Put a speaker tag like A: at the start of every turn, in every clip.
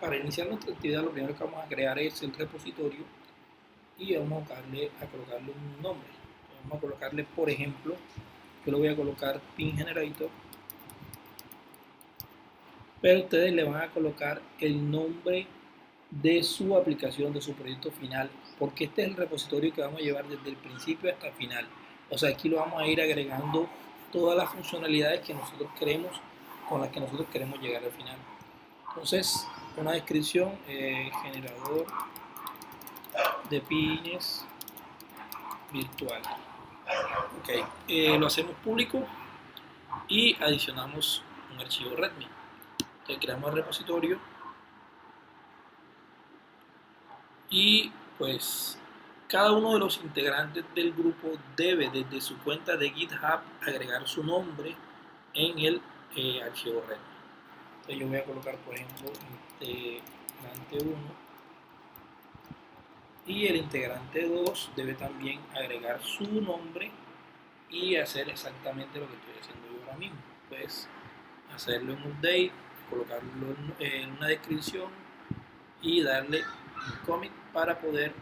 A: para iniciar nuestra actividad lo primero que vamos a crear es el repositorio y vamos a colocarle un nombre. Vamos a colocarle, por ejemplo, yo le voy a colocar pin generator, pero ustedes le van a colocar el nombre de su aplicación, de su proyecto final, porque este es el repositorio que vamos a llevar desde el principio hasta el final. O sea, aquí lo vamos a ir agregando todas las funcionalidades que nosotros queremos, con las que nosotros queremos llegar al final. Entonces, una descripción, generador de pines virtual. Ok, lo hacemos público y adicionamos un archivo README. Entonces creamos el repositorio y pues cada uno de los integrantes del grupo debe desde su cuenta de GitHub agregar su nombre en el archivo README. Entonces yo voy a colocar, por ejemplo, integrante 1 y el integrante 2 debe también agregar su nombre y hacer exactamente lo que estoy haciendo yo ahora mismo. Pues hacerlo en update, colocarlo en una descripción y darle un commit para poder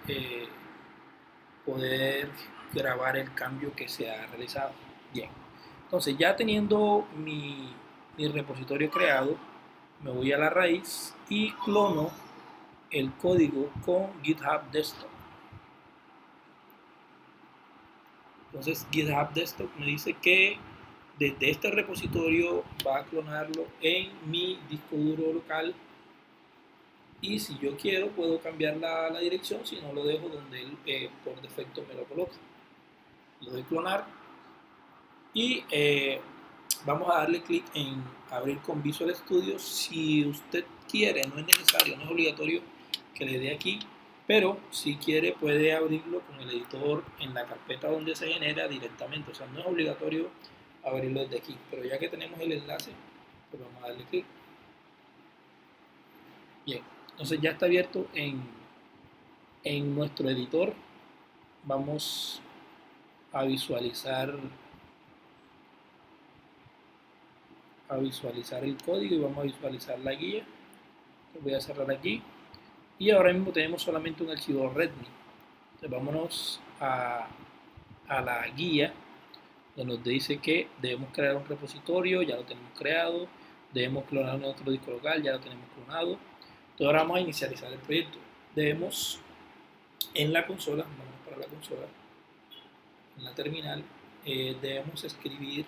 A: grabar el cambio que se ha realizado. Bien, entonces ya teniendo mi repositorio creado, me voy a la raíz y clono el código con GitHub Desktop. Entonces GitHub Desktop me dice que desde este repositorio va a clonarlo en mi disco duro local y si yo quiero puedo cambiar la dirección, si no lo dejo donde él por defecto me lo coloca. Lo doy clonar y vamos a darle clic en abrir con Visual Studio. Si usted quiere, no es necesario, no es obligatorio que le dé aquí, pero si quiere puede abrirlo con el editor en la carpeta donde se genera directamente. O sea, no es obligatorio abrirlo desde aquí, pero ya que tenemos el enlace, pues vamos a darle clic. Bien, entonces ya está abierto en nuestro editor. Vamos a visualizar el código y vamos a visualizar la guía. Lo voy a cerrar aquí y ahora mismo tenemos solamente un archivo README. Entonces vámonos a la guía donde nos dice que debemos crear un repositorio, ya lo tenemos creado, debemos clonar nuestro disco local, ya lo tenemos clonado. Entonces ahora vamos a inicializar el proyecto. Debemos en la consola, vamos para la consola, en la terminal, debemos escribir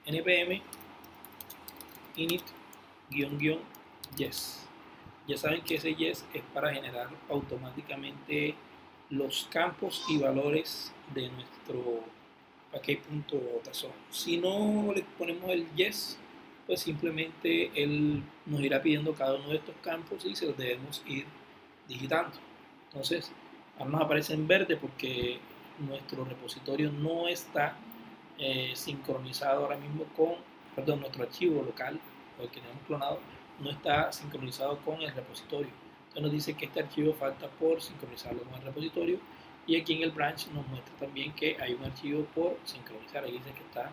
A: npm init-yes. Ya saben que ese yes es para generar automáticamente los campos y valores de nuestro package.json. Si no le ponemos el yes, pues simplemente él nos irá pidiendo cada uno de estos campos y se los debemos ir digitando. Entonces, ahora nos aparece en verde porque nuestro repositorio no está sincronizado ahora mismo con, perdón, nuestro archivo local, o el que tenemos clonado, no está sincronizado con el repositorio. Entonces nos dice que este archivo falta por sincronizarlo con el repositorio y aquí en el branch nos muestra también que hay un archivo por sincronizar. Ahí dice que está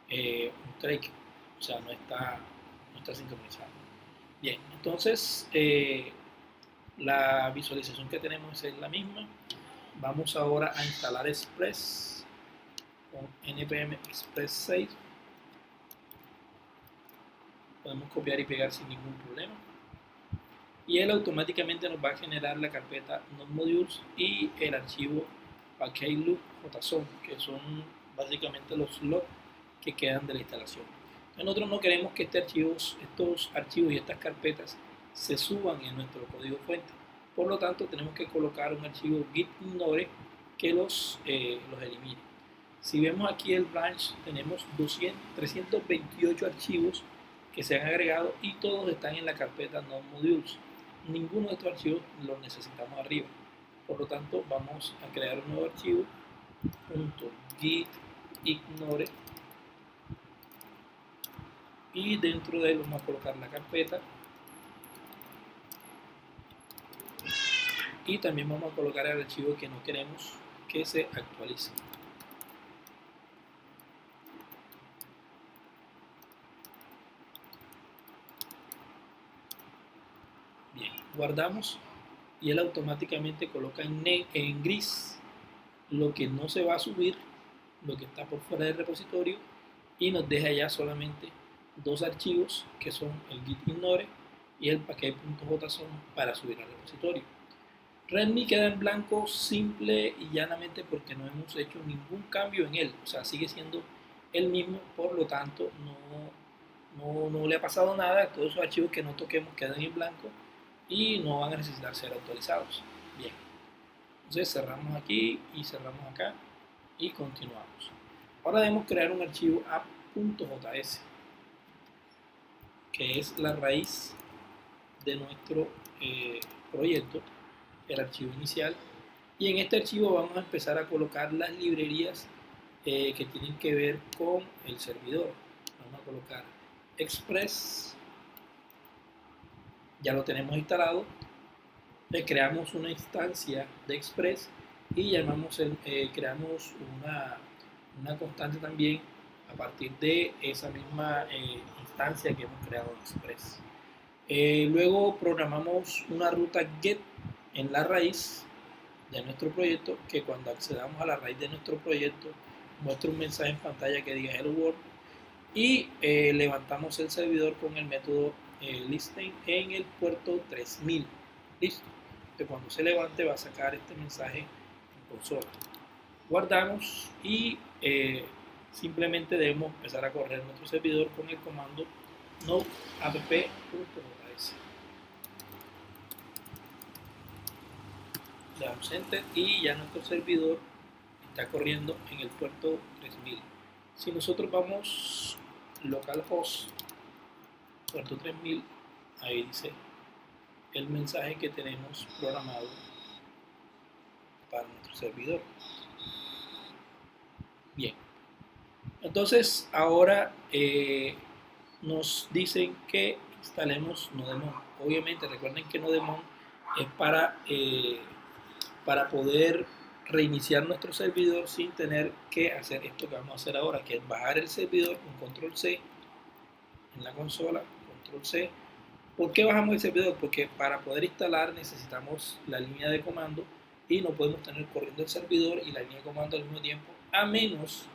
A: un trake, o sea, no está sincronizado. Bien, entonces la visualización que tenemos es la misma. Vamos ahora a instalar Express con npm express 6. Podemos copiar y pegar sin ningún problema y él automáticamente nos va a generar la carpeta node-modules y el archivo package.loop.json, que son básicamente los logs que quedan de la instalación. Entonces nosotros no queremos que estos archivos y estas carpetas se suban en nuestro código fuente, por lo tanto tenemos que colocar un archivo git-ignore que los elimine. Si vemos aquí el branch, tenemos 328 archivos que se han agregado y todos están en la carpeta node-modules. Ninguno de estos archivos los necesitamos arriba. Por lo tanto, vamos a crear un nuevo archivo, .git-ignore, y dentro de él vamos a colocar la carpeta y también vamos a colocar el archivo que no queremos que se actualice. guardamos y él automáticamente coloca en gris lo que no se va a subir, lo que está por fuera del repositorio, y nos deja ya solamente dos archivos que son el git ignore y el package.json para subir al repositorio. README queda en blanco simple y llanamente porque no hemos hecho ningún cambio en él, o sea, sigue siendo el mismo, por lo tanto no le ha pasado nada, todos esos archivos que no toquemos quedan en blanco y no van a necesitar ser actualizados. Bien, entonces cerramos aquí y cerramos acá y continuamos. Ahora debemos crear un archivo app.js, que es la raíz de nuestro proyecto, el archivo inicial, y en este archivo vamos a empezar a colocar las librerías que tienen que ver con el servidor. Vamos a colocar Express, ya lo tenemos instalado, le creamos una instancia de Express y creamos una constante también a partir de esa misma instancia que hemos creado en Express. Luego programamos una ruta get en la raíz de nuestro proyecto, que cuando accedamos a la raíz de nuestro proyecto muestra un mensaje en pantalla que diga hello world, y levantamos el servidor con el método listen en el puerto 3000. Listo, que cuando se levante va a sacar este mensaje en consola. Guardamos y simplemente debemos empezar a correr nuestro servidor con el comando node app.js. Le damos enter y ya nuestro servidor está corriendo en el puerto 3000. Si nosotros vamos localhost puerto 3000, ahí dice el mensaje que tenemos programado para nuestro servidor. Bien, entonces ahora nos dicen que instalemos Nodemon. Obviamente recuerden que Nodemon es para poder reiniciar nuestro servidor sin tener que hacer esto que vamos a hacer ahora, que es bajar el servidor con control C en la consola, control C. ¿Por qué bajamos el servidor? Porque para poder instalar necesitamos la línea de comando y no podemos tener corriendo el servidor y la línea de comando al mismo tiempo, a menos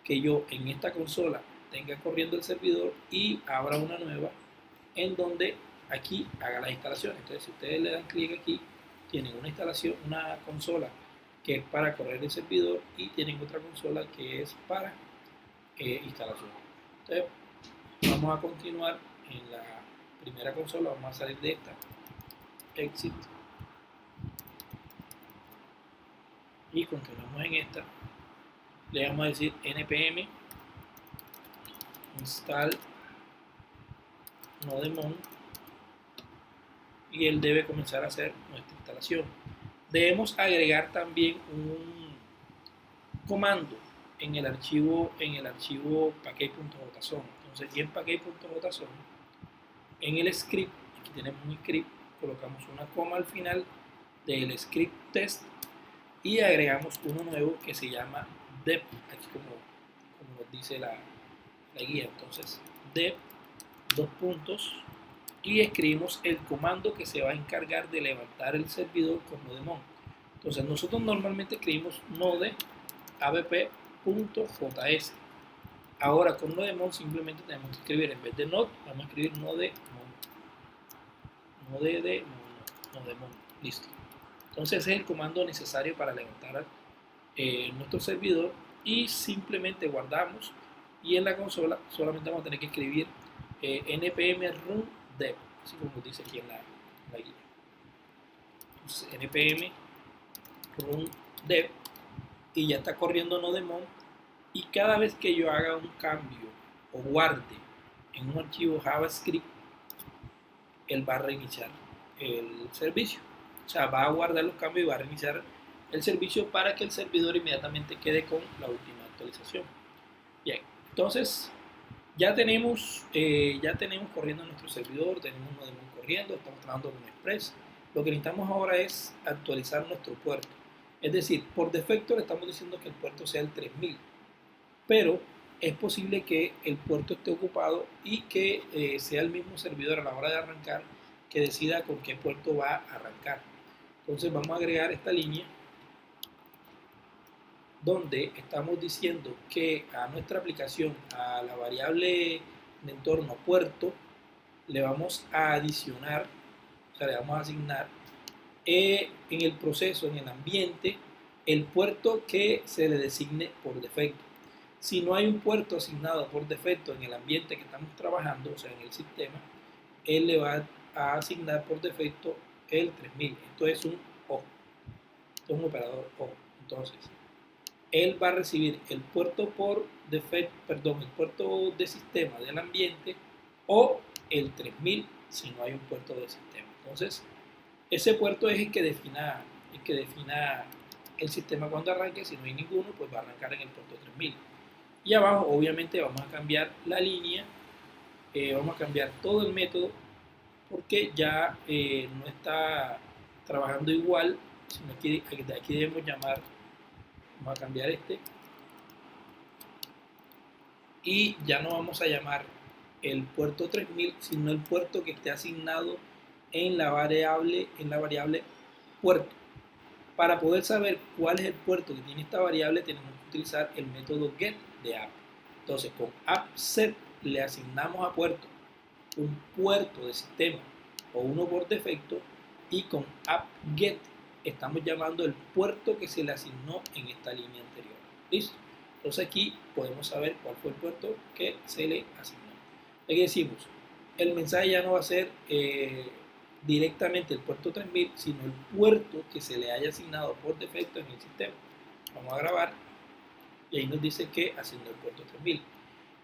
A: que yo en esta consola tenga corriendo el servidor y abra una nueva en donde aquí haga las instalaciones. Entonces, si ustedes le dan clic aquí, tienen una instalación, una consola que es para correr el servidor y tienen otra consola que es para instalación. Entonces, vamos a continuar en la primera consola, vamos a salir de esta, exit, y continuamos en esta. Le vamos a decir npm install nodemon y él debe comenzar a hacer nuestra instalación. Debemos agregar también un comando en el archivo package.json. Entonces, y en package.json, en el script, aquí tenemos un script, colocamos una coma al final del script test y agregamos uno nuevo que se llama dev, aquí como nos dice la guía. Entonces, dev, dos puntos, y escribimos el comando que se va a encargar de levantar el servidor con Nodemon. Entonces, nosotros normalmente escribimos node app.js. Ahora con Nodemon simplemente tenemos que escribir, en vez de node, vamos a escribir nodemon. Listo. Entonces ese es el comando necesario para levantar nuestro servidor y simplemente guardamos, y en la consola solamente vamos a tener que escribir npm run dev, así como dice aquí en la guía. Entonces, npm run dev, y ya está corriendo Nodemon, y cada vez que yo haga un cambio o guarde en un archivo JavaScript, él va a reiniciar el servicio. O sea, va a guardar los cambios y va a reiniciar el servicio para que el servidor inmediatamente quede con la última actualización. Bien, entonces ya tenemos corriendo nuestro servidor, tenemos Nodemon corriendo, estamos trabajando con Express. Lo que necesitamos ahora es actualizar nuestro puerto. Es decir, por defecto le estamos diciendo que el puerto sea el 3000, pero es posible que el puerto esté ocupado y que sea el mismo servidor a la hora de arrancar que decida con qué puerto va a arrancar. Entonces vamos a agregar esta línea donde estamos diciendo que a nuestra aplicación, a la variable de entorno puerto, le vamos a adicionar, o sea, le vamos a asignar en el proceso, en el ambiente, el puerto que se le designe por defecto. Si no hay un puerto asignado por defecto en el ambiente que estamos trabajando, o sea, en el sistema, él le va a asignar por defecto el 3000. Esto es un O, esto es un operador O. Entonces, él va a recibir el puerto por defecto, perdón, el puerto de sistema del ambiente o el 3000 si no hay un puerto de sistema. Entonces, ese puerto es el que defina el sistema cuando arranque. Si no hay ninguno, pues va a arrancar en el puerto 3000. Y abajo, obviamente, vamos a cambiar la línea, vamos a cambiar todo el método porque ya no está trabajando igual, sino que aquí debemos llamar, vamos a cambiar este, y ya no vamos a llamar el puerto 3000, sino el puerto que esté asignado en la variable puerto. Para poder saber cuál es el puerto que tiene esta variable, tenemos que utilizar el método get de app. Entonces, con appset le asignamos a puerto un puerto de sistema o uno por defecto, y con appget estamos llamando el puerto que se le asignó en esta línea anterior. ¿Listo? Entonces aquí podemos saber cuál fue el puerto que se le asignó. Aquí decimos, el mensaje ya no va a ser directamente el puerto 3000, sino el puerto que se le haya asignado por defecto en el sistema. Vamos a grabar y ahí nos dice que asignó el puerto 3000.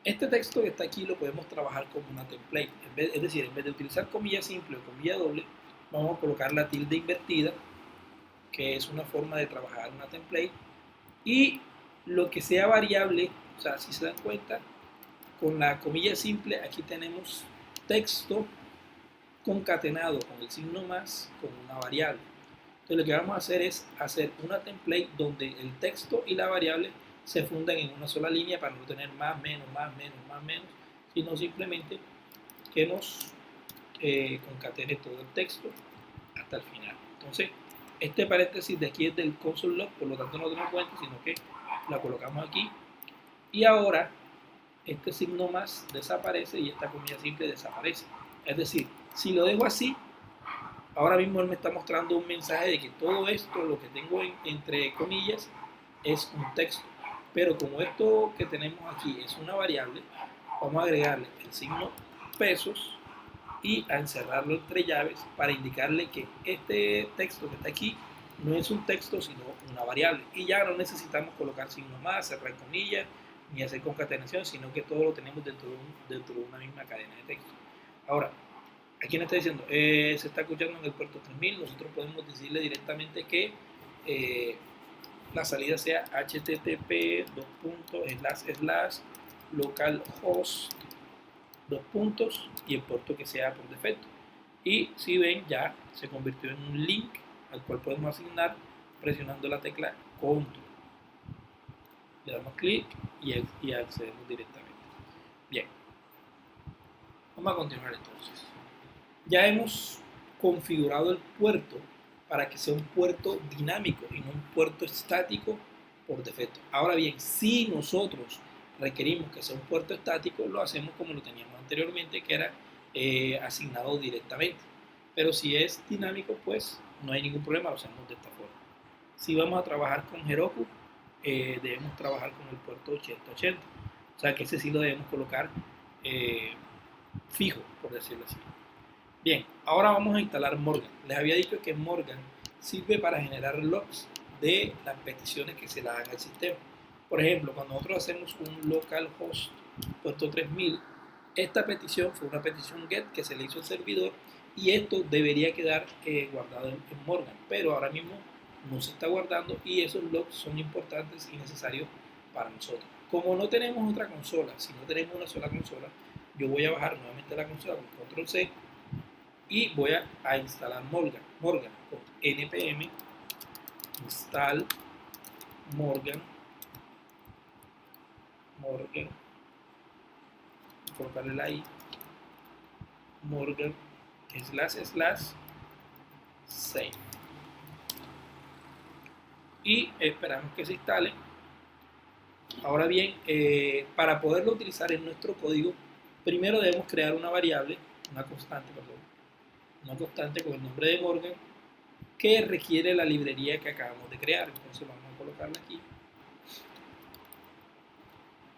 A: Este texto que está aquí lo podemos trabajar como una template. Es decir, en vez de utilizar comilla simple o comilla doble, vamos a colocar la tilde invertida, que es una forma de trabajar una template. Y lo que sea variable, o sea, si se dan cuenta, con la comilla simple aquí tenemos texto concatenado con el signo más con una variable. Entonces lo que vamos a hacer es hacer una template donde el texto y la variable se fundan en una sola línea para no tener más, menos, más, menos, más, menos, sino simplemente que nos concatene todo el texto hasta el final. Entonces, este paréntesis de aquí es del console log, por lo tanto no tenemos cuenta, sino que la colocamos aquí. Y ahora, este signo más desaparece y esta comilla simple desaparece. Es decir, si lo dejo así, ahora mismo él me está mostrando un mensaje de que todo esto, lo que tengo entre comillas, es un texto. Pero como esto que tenemos aquí es una variable, vamos a agregarle el signo pesos y a encerrarlo entre llaves para indicarle que este texto que está aquí no es un texto sino una variable. Y ya no necesitamos colocar signo más, cerrar comillas, ni hacer concatenación, sino que todo lo tenemos dentro de una misma cadena de texto. Ahora, aquí nos está diciendo, se está escuchando en el puerto 3000, nosotros podemos decirle directamente que la salida sea http localhost y el puerto que sea por defecto. Y si ven, ya se convirtió en un link al cual podemos asignar presionando la tecla control. Le damos clic y accedemos directamente. Bien, vamos a continuar entonces. Ya hemos configurado el puerto para que sea un puerto dinámico y no un puerto estático por defecto. Ahora bien, si nosotros requerimos que sea un puerto estático, lo hacemos como lo teníamos anteriormente, que era asignado directamente. Pero si es dinámico, pues no hay ningún problema, lo hacemos de esta forma. Si vamos a trabajar con Heroku, debemos trabajar con el puerto 8080. O sea que ese sí lo debemos colocar fijo, por decirlo así. Bien, ahora vamos a instalar Morgan. Les había dicho que Morgan sirve para generar logs de las peticiones que se le dan al sistema. Por ejemplo, cuando nosotros hacemos un localhost puerto 3000, esta petición fue una petición GET que se le hizo al servidor y esto debería quedar guardado en Morgan, pero ahora mismo no se está guardando y esos logs son importantes y necesarios para nosotros. Como no tenemos otra consola, si no tenemos una sola consola, yo voy a bajar nuevamente la consola con control C y voy a instalar Morgan con npm install Morgan, colocarle la i, Morgan //save y esperamos que se instale. Ahora bien, para poderlo utilizar en nuestro código, primero debemos crear una variable, una constante con el nombre de Morgan, que requiere la librería que acabamos de crear. Entonces vamos a colocarla aquí,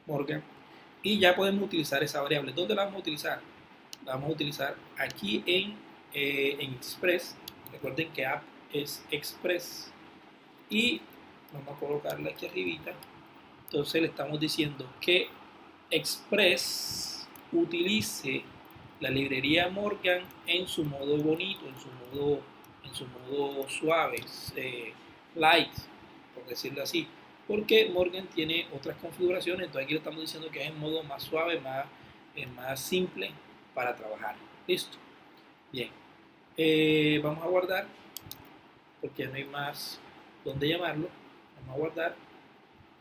A: Morgan, y ya podemos utilizar esa variable. ¿Dónde la vamos a utilizar? La vamos a utilizar aquí en Express. Recuerden que app es Express y vamos a colocarla aquí arribita. Entonces le estamos diciendo que Express utilice la librería Morgan en su modo bonito, en su modo suave, light, por decirlo así, porque Morgan tiene otras configuraciones. Entonces aquí le estamos diciendo que es en modo más suave, más simple para trabajar. Listo. Bien. Vamos a guardar porque ya no hay más donde llamarlo. Vamos a guardar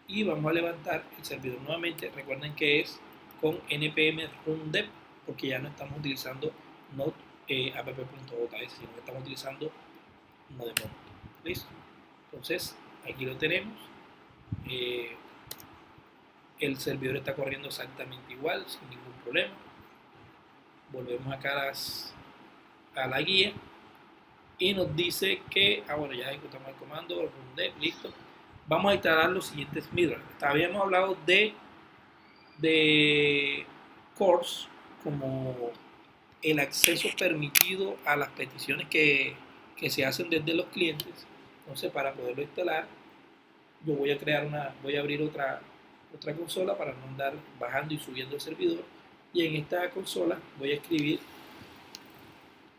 A: y vamos a levantar el servidor nuevamente. Recuerden que es con npm run dev porque ya no estamos utilizando node app.js, sino que estamos utilizando nodemon. Listo. Entonces aquí lo tenemos. El servidor está corriendo exactamente igual, sin ningún problema. Volvemos acá a la guía y nos dice que, bueno, ya ejecutamos el comando, run dev, listo. Vamos a instalar los siguientes middleware. Habíamos hablado de CORS como el acceso permitido a las peticiones que se hacen desde los clientes. Entonces, para poderlo instalar, yo voy a abrir otra consola para no andar bajando y subiendo el servidor, y en esta consola voy a escribir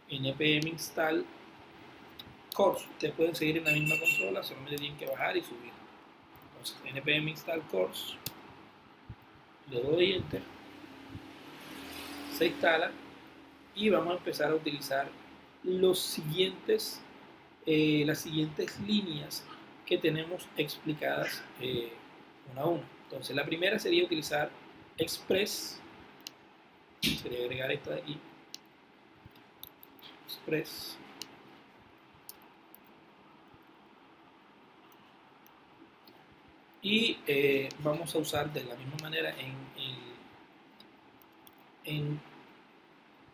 A: npm install CORS. Ustedes pueden seguir en la misma consola, solamente tienen que bajar y subir. Entonces npm install CORS, le doy enter, se instala y vamos a empezar a utilizar las siguientes líneas que tenemos explicadas una a una. Entonces la primera sería utilizar Express, sería agregar esta de aquí, Express, y vamos a usar de la misma manera en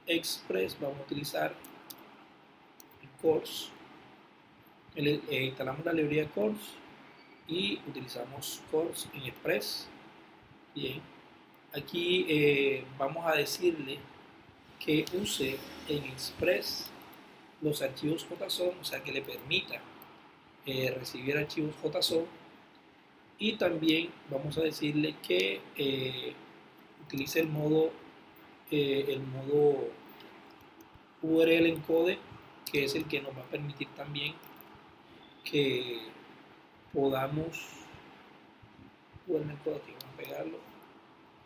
A: Express, vamos a utilizar el CORS, instalamos la librería CORS y utilizamos CORS en Express. Bien, aquí vamos a decirle que use en Express los archivos JSON, o sea que le permita recibir archivos JSON, y también vamos a decirle que utilice el modo URL encode, que es el que nos va a permitir también que podamos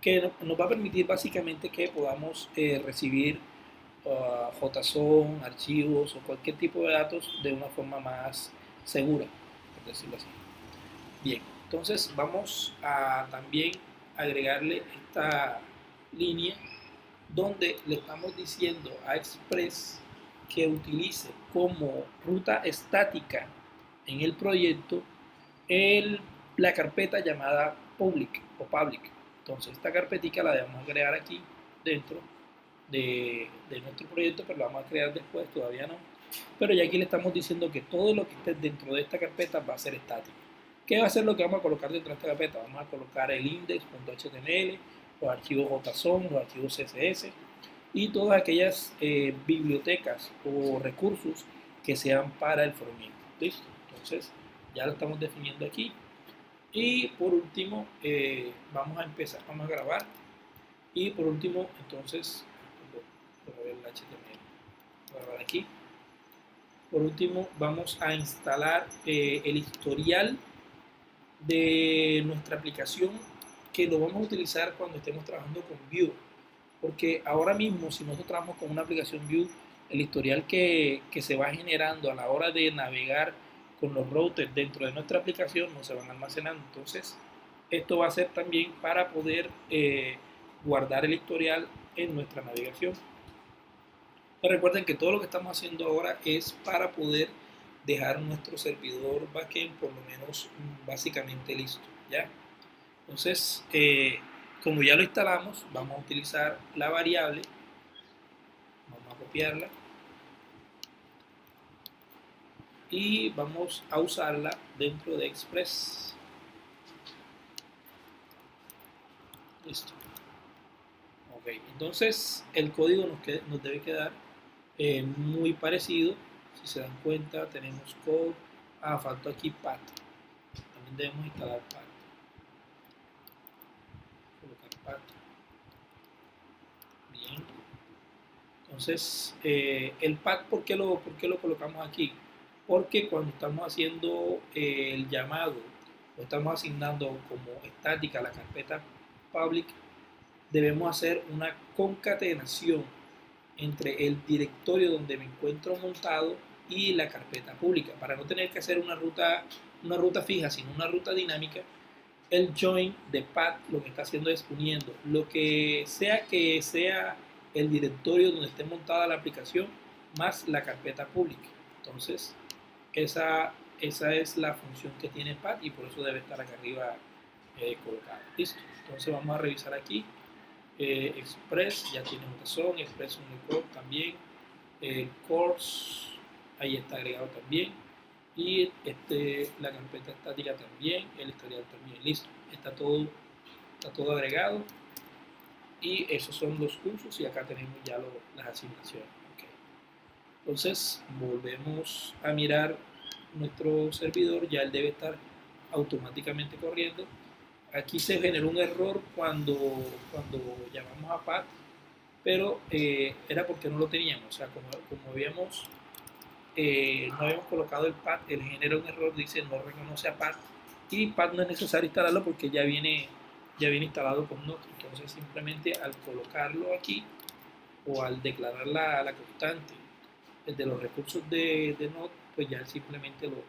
A: que nos va a permitir básicamente que podamos recibir JSON, archivos o cualquier tipo de datos de una forma más segura, por decirlo así. Bien, entonces vamos a también agregarle esta línea donde le estamos diciendo a Express que utilice como ruta estática en el proyecto la carpeta llamada public o public. Entonces esta carpetica la debemos crear aquí dentro de nuestro proyecto, pero la vamos a crear después, todavía no. Pero ya aquí le estamos diciendo que todo lo que esté dentro de esta carpeta va a ser estático. ¿Qué va a ser lo que vamos a colocar dentro de esta carpeta? Vamos a colocar el index.html, los archivos JSON, los archivos CSS y todas aquellas bibliotecas o recursos que sean para el frontend. ¿Listo? Entonces ya lo estamos definiendo aquí. Y por último vamos a empezar, vamos a grabar. Y por último, entonces, voy a ver el HTML, voy a grabar aquí. Por último, vamos a instalar el historial de nuestra aplicación, que lo vamos a utilizar cuando estemos trabajando con Vue, porque ahora mismo si nosotros trabajamos con una aplicación Vue, el historial que se va generando a la hora de navegar con los routers dentro de nuestra aplicación no se van almacenando. Entonces esto va a ser también para poder guardar el historial en nuestra navegación. Pero recuerden que todo lo que estamos haciendo ahora es para poder dejar nuestro servidor backend por lo menos básicamente listo, ¿ya? Entonces, como ya lo instalamos, vamos a utilizar la variable, vamos a copiarla y vamos a usarla dentro de Express. Listo. Ok, entonces el código nos debe quedar muy parecido. Si se dan cuenta, tenemos code. Faltó aquí path. También debemos instalar path. Colocar path. Bien. Entonces, el path, por qué lo colocamos aquí? Porque cuando estamos haciendo el llamado o estamos asignando como estática la carpeta public, debemos hacer una concatenación entre el directorio donde me encuentro montado y la carpeta pública. Para no tener que hacer una ruta fija, sino una ruta dinámica, el join de path lo que está haciendo es uniendo lo que sea el directorio donde esté montada la aplicación más la carpeta pública. Entonces, esa es la función que tiene path y por eso debe estar acá arriba colocado. Listo. Entonces vamos a revisar aquí. Express ya tiene un razón, Express Unicode también, el course ahí está agregado también y la carpeta estática también, el historial también, listo, está todo agregado y esos son los usos y acá tenemos ya las asignaciones. Okay. Entonces volvemos a mirar nuestro servidor, ya él debe estar automáticamente corriendo. Aquí se generó un error cuando llamamos a path, pero era porque no lo teníamos. O sea, como no habíamos colocado el path, él genera un error, dice no reconoce a path, y path no es necesario instalarlo porque ya viene instalado con Node. Entonces, simplemente al colocarlo aquí o al declarar la constante de los recursos de Node, pues ya simplemente lo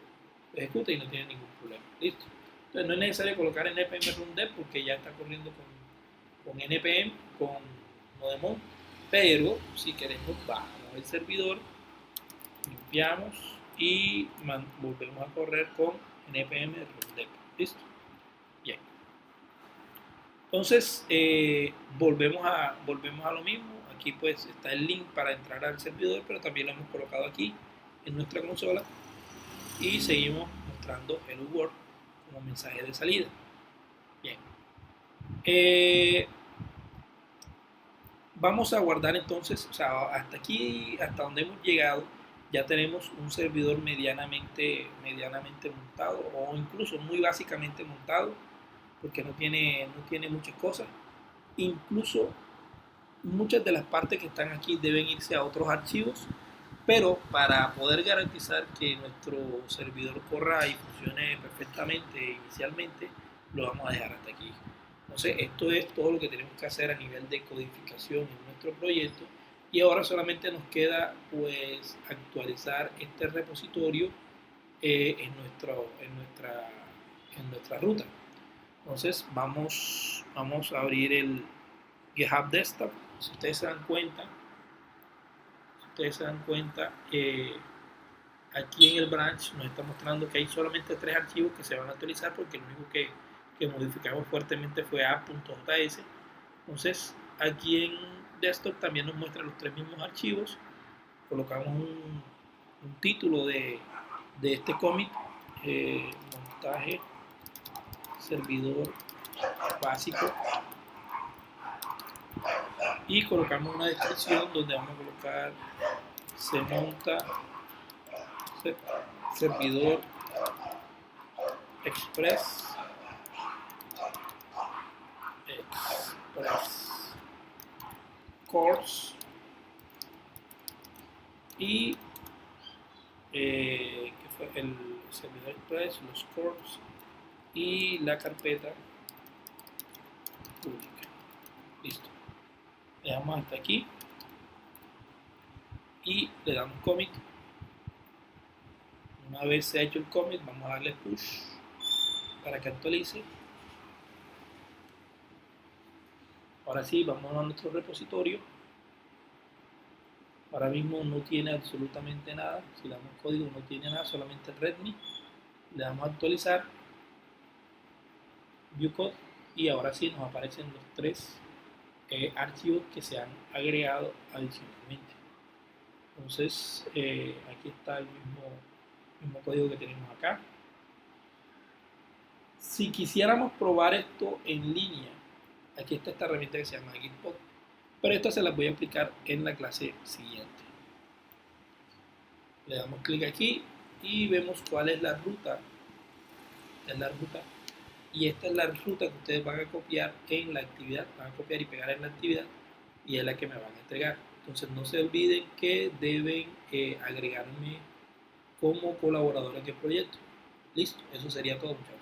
A: ejecuta y no tiene ningún problema. Listo. Entonces no es necesario colocar npm run dev porque ya está corriendo con npm, con Nodemon, pero si queremos bajamos el servidor, limpiamos y volvemos a correr con npm run dev. Listo. Bien. Entonces volvemos a lo mismo. Aquí pues está el link para entrar al servidor, pero también lo hemos colocado aquí en nuestra consola y seguimos mostrando Hello World como mensaje de salida. Bien. Vamos a guardar entonces, o sea, hasta aquí, hasta donde hemos llegado, ya tenemos un servidor medianamente montado o incluso muy básicamente montado, porque no tiene muchas cosas. Incluso muchas de las partes que están aquí deben irse a otros archivos, pero para poder garantizar que nuestro servidor corra y funcione perfectamente inicialmente, lo vamos a dejar hasta aquí. Entonces, esto es todo lo que tenemos que hacer a nivel de codificación en nuestro proyecto y ahora solamente nos queda pues actualizar este repositorio en nuestra ruta. Entonces, vamos a abrir el GitHub Desktop. Si ustedes se dan cuenta, aquí en el branch nos está mostrando que hay solamente 3 archivos que se van a actualizar porque lo único que modificamos fuertemente fue app.js. Entonces aquí en desktop también nos muestra los 3 mismos archivos. Colocamos un título de este commit, montaje servidor básico, y colocamos una descripción donde vamos a colocar se monta servidor Express course y que fue el servidor Express, los course y la carpeta pública. Listo. Le damos hasta aquí y le damos commit. Una vez se ha hecho el commit, vamos a darle push para que actualice. Ahora sí, vamos a nuestro repositorio Ahora mismo no tiene absolutamente nada. Si le damos código no tiene nada, solamente readme. Le damos a actualizar, view code, y ahora sí nos aparecen los tres archivos que se han agregado adicionalmente. Entonces aquí está el mismo código que tenemos acá. Si quisiéramos probar esto en línea, aquí está esta herramienta que se llama Gitpod, pero esta se las voy a explicar en la clase siguiente. Le damos clic aquí y vemos cuál es la ruta. Esta es la ruta y esta es la ruta que ustedes van a copiar en la actividad, van a copiar y pegar en la actividad y es la que me van a entregar. Entonces no se olviden que deben agregarme como colaboradores del proyecto. Listo, eso sería todo, muchachos.